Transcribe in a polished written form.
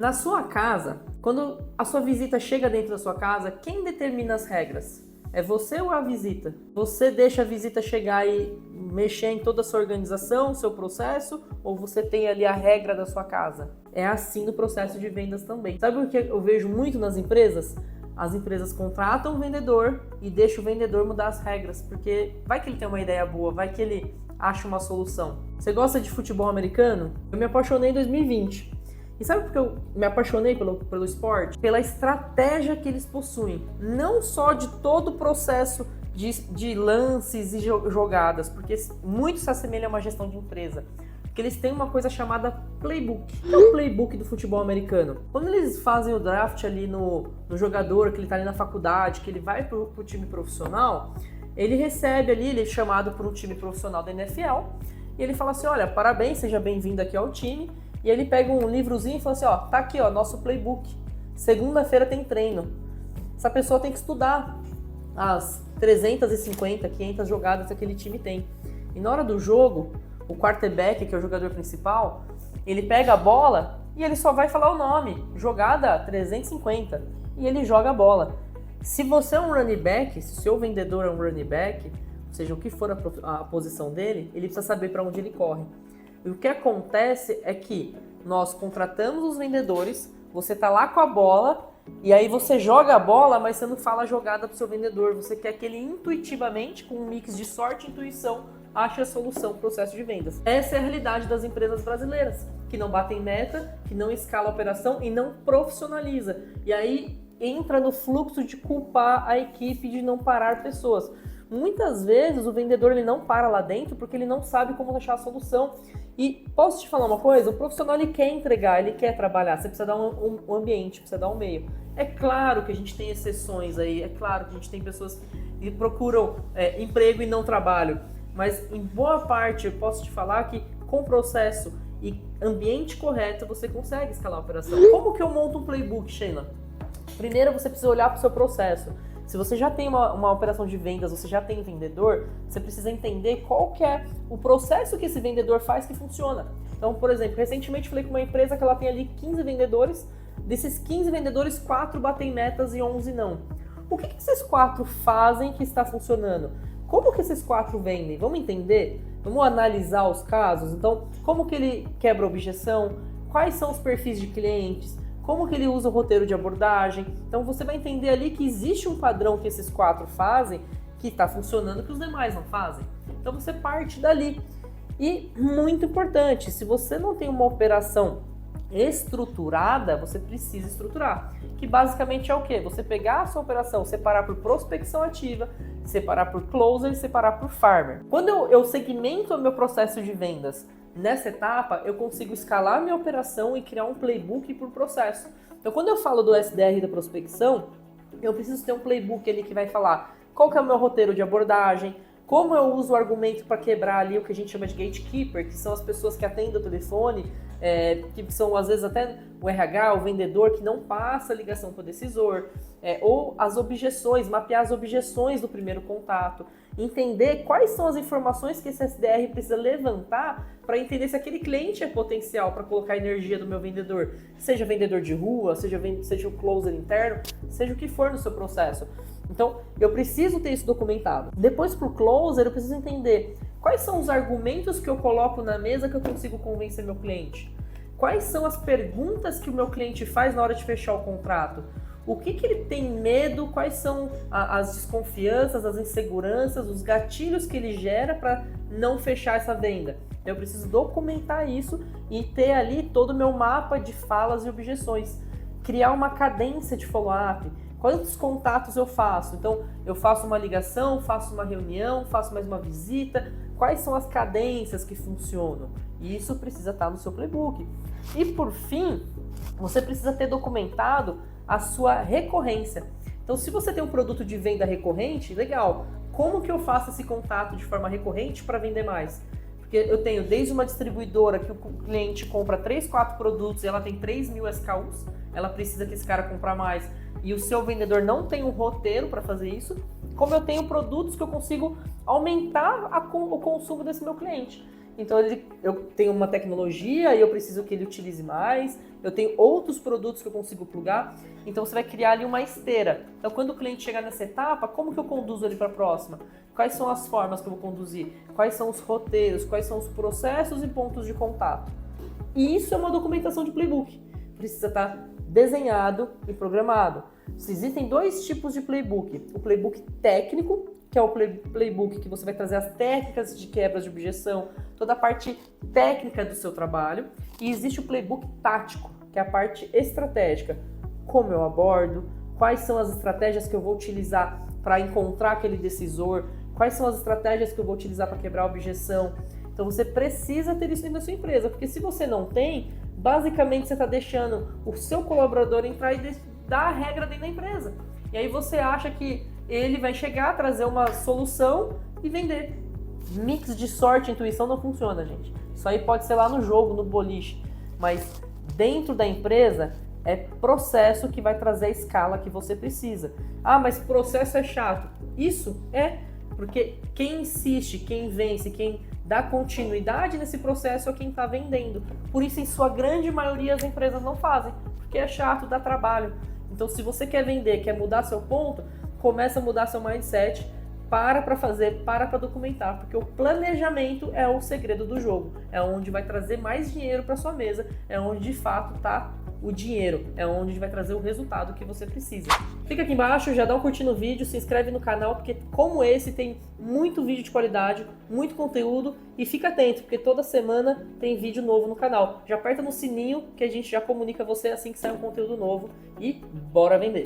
Na sua casa, quando a sua visita chega dentro da sua casa, quem determina as regras? É você ou a visita? Você deixa a visita chegar e mexer em toda a sua organização, seu processo, ou você tem ali a regra da sua casa? É assim no processo de vendas também. Sabe o que eu vejo muito nas empresas? As empresas contratam o vendedor e deixam o vendedor mudar as regras, porque vai que ele tem uma ideia boa, vai que ele acha uma solução. Você gosta de futebol americano? Eu me apaixonei em 2020. E sabe por que eu me apaixonei pelo esporte? Pela estratégia que eles possuem. Não só de todo o processo de lances e jogadas, porque muito se assemelha a uma gestão de empresa. Porque eles têm uma coisa chamada playbook. O que é o playbook do futebol americano? Quando eles fazem o draft ali no jogador, que ele está ali na faculdade, que ele vai pro time profissional, ele recebe ali, ele é chamado por um time profissional da NFL, e ele fala assim, olha, parabéns, seja bem-vindo aqui ao time. E ele pega um livrozinho e fala assim, ó, tá aqui, ó, nosso playbook. Segunda-feira tem treino. Essa pessoa tem que estudar as 350, 500 jogadas que aquele time tem. E na hora do jogo, o quarterback, que é o jogador principal, ele pega a bola e ele só vai falar o nome. Jogada 350. E ele joga a bola. Se você é um running back, se o seu vendedor é um running back, ou seja, o que for a posição dele, ele precisa saber para onde ele corre. E o que acontece é que nós contratamos os vendedores, você tá lá com a bola, e aí você joga a bola, mas você não fala a jogada pro seu vendedor. Você quer que ele intuitivamente, com um mix de sorte e intuição, ache a solução pro processo de vendas. Essa é a realidade das empresas brasileiras, que não batem meta, que não escala a operação e não profissionaliza. E aí entra no fluxo de culpar a equipe de não parar pessoas. Muitas vezes o vendedor ele não para lá dentro porque ele não sabe como achar a solução. E posso te falar uma coisa? O profissional ele quer entregar, ele quer trabalhar, você precisa dar um ambiente, precisa dar um meio. É claro que a gente tem exceções aí, é claro que a gente tem pessoas que procuram emprego e não trabalho, mas em boa parte eu posso te falar que com processo e ambiente correto você consegue escalar a operação. Como que eu monto um playbook, Sheila? Primeiro você precisa olhar para o seu processo. Se você já tem uma operação de vendas, você já tem vendedor, você precisa entender qual que é o processo que esse vendedor faz que funciona. Então, por exemplo, recentemente falei com uma empresa que ela tem ali 15 vendedores, desses 15 vendedores, 4 batem metas e 11 não. O que esses 4 fazem que está funcionando? Como que esses 4 vendem? Vamos entender? Vamos analisar os casos? Então, como que ele quebra a objeção? Quais são os perfis de clientes? Como que ele usa o roteiro de abordagem. Então você vai entender ali que existe um padrão que esses 4 fazem que está funcionando que os demais não fazem. Então você parte dali. E muito importante, se você não tem uma operação estruturada, você precisa estruturar. Que basicamente é o quê? Você pegar a sua operação, separar por prospecção ativa, separar por closer e separar por farmer. Quando eu segmento o meu processo de vendas nessa etapa, eu consigo escalar minha operação e criar um playbook por processo. Então, quando eu falo do SDR da prospecção, eu preciso ter um playbook ali que vai falar qual que é o meu roteiro de abordagem, como eu uso o argumento para quebrar ali o que a gente chama de gatekeeper, que são as pessoas que atendem o telefone, que são às vezes até o RH, o vendedor, que não passa a ligação para o decisor, ou as objeções, mapear as objeções do primeiro contato, entender quais são as informações que esse SDR precisa levantar para entender se aquele cliente é potencial para colocar energia do meu vendedor, seja vendedor de rua, seja o closer interno, seja o que for no seu processo. Então, eu preciso ter isso documentado. Depois, para o closer, eu preciso entender quais são os argumentos que eu coloco na mesa que eu consigo convencer meu cliente. Quais são as perguntas que o meu cliente faz na hora de fechar o contrato? O que ele tem medo? Quais são as desconfianças, as inseguranças, os gatilhos que ele gera para não fechar essa venda? Eu preciso documentar isso e ter ali todo o meu mapa de falas e objeções. Criar uma cadência de follow-up. Quantos contatos eu faço? Então, eu faço uma ligação, faço uma reunião, faço mais uma visita. Quais são as cadências que funcionam? E isso precisa estar no seu playbook. E, por fim, você precisa ter documentado a sua recorrência. Então, se você tem um produto de venda recorrente, legal. Como que eu faço esse contato de forma recorrente para vender mais? Porque eu tenho desde uma distribuidora que o cliente compra 3, 4 produtos e ela tem 3.000 SKUs, ela precisa que esse cara compre mais, e o seu vendedor não tem um roteiro para fazer isso, como eu tenho produtos que eu consigo aumentar o consumo desse meu cliente. então eu tenho uma tecnologia e eu preciso que ele utilize mais, eu tenho outros produtos que eu consigo plugar, então você vai criar ali uma esteira. Então quando o cliente chegar nessa etapa, como que eu conduzo ele para a próxima? Quais são as formas que eu vou conduzir? Quais são os roteiros? Quais são os processos e pontos de contato? E isso é uma documentação de playbook. Precisa estar desenhado e programado. Existem dois tipos de playbook. O playbook técnico, que é o playbook que você vai trazer as técnicas de quebras de objeção, toda a parte técnica do seu trabalho. E existe o playbook tático, que é a parte estratégica. Como eu abordo, quais são as estratégias que eu vou utilizar para encontrar aquele decisor, quais são as estratégias que eu vou utilizar para quebrar a objeção. Então você precisa ter isso dentro da sua empresa, porque se você não tem, basicamente você está deixando o seu colaborador entrar e dar a regra dentro da empresa. E aí você acha que ele vai chegar, trazer uma solução e vender. Mix de sorte e intuição não funciona, gente. Isso aí pode ser lá no jogo, no boliche, mas dentro da empresa é processo que vai trazer a escala que você precisa. Ah, mas processo é chato. Isso é, porque quem insiste, quem vence, quem dá continuidade nesse processo é quem está vendendo. Por isso, em sua grande maioria, as empresas não fazem, porque é chato, dá trabalho. Então, se você quer vender, quer mudar seu ponto, começa a mudar seu mindset, para fazer, para documentar, porque o planejamento é o segredo do jogo, é onde vai trazer mais dinheiro para sua mesa, é onde de fato está o dinheiro, é onde vai trazer o resultado que você precisa. Clica aqui embaixo, já dá um curtir no vídeo, se inscreve no canal, porque como esse tem muito vídeo de qualidade, muito conteúdo, e fica atento, porque toda semana tem vídeo novo no canal. Já aperta no sininho que a gente já comunica você assim que sai um conteúdo novo e bora vender!